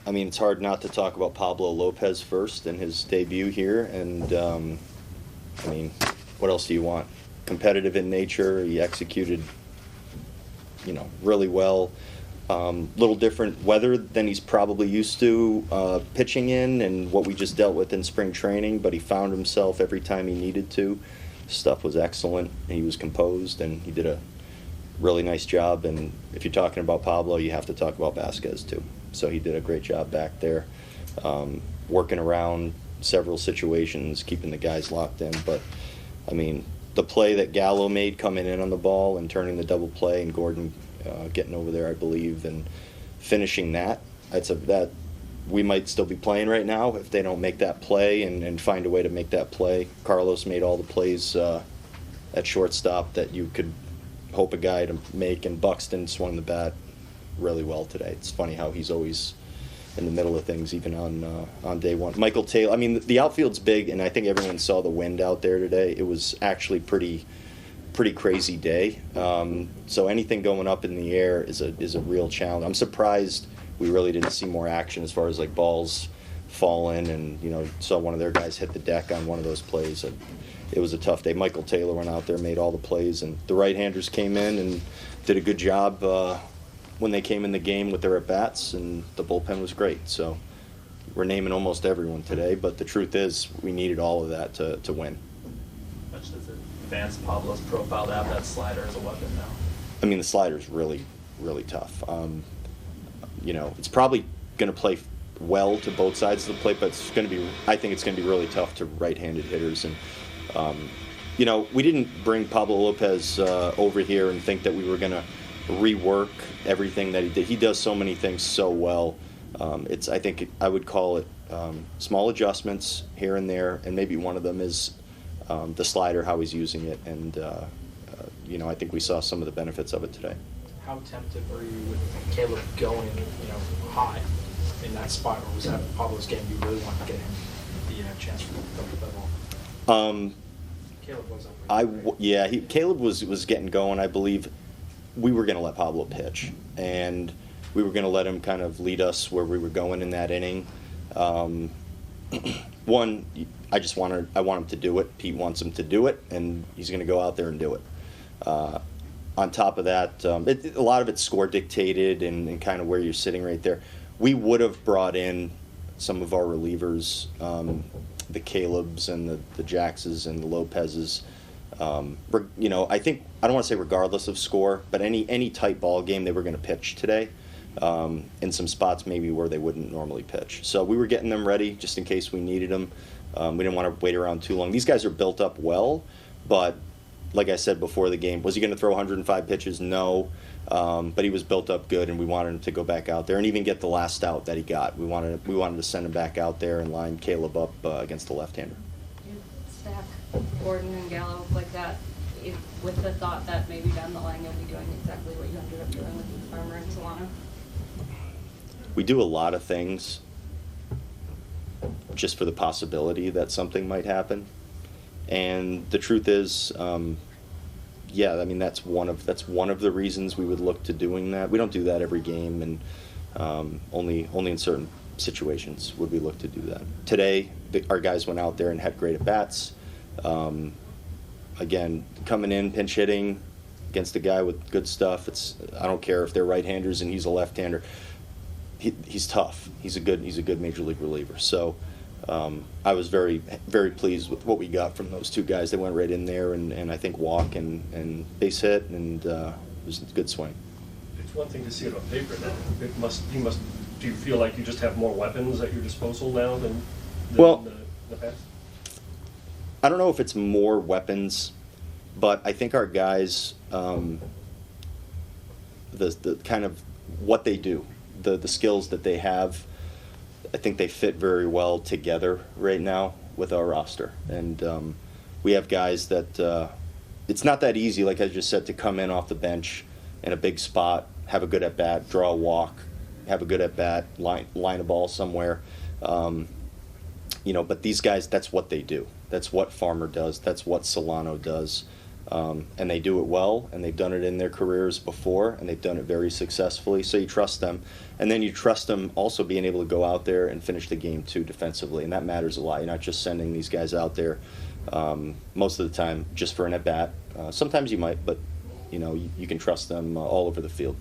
I mean, it's hard not to talk about Pablo Lopez first and his debut here. And, I mean, what else do you want? Competitive in nature. He executed, really well. Little different weather than he's probably used to pitching in and what we just dealt with in spring training, but he found himself every time he needed to. Stuff was excellent. He was composed, and he did a really nice job. And if you're talking about Pablo, you have to talk about Vasquez too. So he did a great job back there, working around several situations, keeping the guys locked in. But, I mean, the play that Gallo made coming in on the ball and turning the double play, and Gordon getting over there, I believe, and finishing that, that we might still be playing right now if they don't make that play and find a way to make that play. Carlos made all the plays at shortstop that you could hope a guy to make, and Buxton swung the bat really well today. It's funny how he's always in the middle of things, even on day one. Michael Taylor, I mean, the outfield's big, and I think everyone saw the wind out there today. It was actually pretty crazy day. So anything going up in the air is a real challenge. I'm surprised we really didn't see more action as far as like balls falling, and saw one of their guys hit the deck on one of those plays. It was a tough day. Michael Taylor went out there, made all the plays, and the right-handers came in and did a good job when they came in the game with their at-bats, and the bullpen was great. So we're naming almost everyone today, but the truth is we needed all of that to win. Much does it advance Pablo's profile to have that slider as a weapon now? I mean, the slider's really, really tough. It's probably going to play well to both sides of the plate, but I think it's going to be really tough to right-handed hitters. And we didn't bring Pablo Lopez over here and think that we were going to rework everything that he did. He does so many things so well. I think I would call it small adjustments here and there, and maybe one of them is the slider, how he's using it, and I think we saw some of the benefits of it today. How tempted were you with Caleb going, high in that spot, or was that Pablo's game you really wanted to get him the chance for the ball? Caleb was up. Caleb was getting going. I believe we were going to let Pablo pitch, and we were going to let him kind of lead us where we were going in that inning. One, I want him to do it. Pete wants him to do it, and he's going to go out there and do it. On top of that, a lot of it's score dictated and kind of where you're sitting right there. We would have brought in some of our relievers, the Calebs and the Jaxes and the Lopezes. I think, I don't want to say regardless of score, but any tight ball game they were going to pitch today, in some spots maybe where they wouldn't normally pitch. So we were getting them ready just in case we needed them. We didn't want to wait around too long. These guys are built up well, but like I said before the game, was he going to throw 105 pitches? No. But he was built up good, and we wanted him to go back out there and even get the last out that he got. We wanted to send him back out there and line Caleb up against the left-hander. You stack Gordon and Gallo like that with the thought that maybe down the line you'll be doing exactly what you ended up doing with Farmer and Solano? We do a lot of things just for the possibility that something might happen. And the truth is, that's one of the reasons we would look to doing that. We don't do that every game, and only in certain situations would we look to do that. Today, our guys went out there and had great at-bats. Again, coming in, pinch hitting against a guy with good stuff. I don't care if they're right-handers and he's a left-hander. He's tough. He's a good major league reliever. So I was very, very pleased with what we got from those two guys. They went right in there and I think walk and base hit, and it was a good swing. It's one thing to see it on paper. Do you feel like you just have more weapons at your disposal now than in the past? I don't know if it's more weapons, but I think our guys, the kind of what they do, the skills that they have, I think they fit very well together right now with our roster. And we have guys that it's not that easy, like I just said, to come in off the bench in a big spot, have a good at-bat, draw a walk, have a good at-bat, line a ball somewhere. But these guys, that's what they do. That's what Farmer does. That's what Solano does. And they do it well, and they've done it in their careers before, and they've done it very successfully, so you trust them. And then you trust them also being able to go out there and finish the game too defensively, and that matters a lot. You're not just sending these guys out there most of the time just for an at-bat. Sometimes you might, but you know, you can trust them all over the field.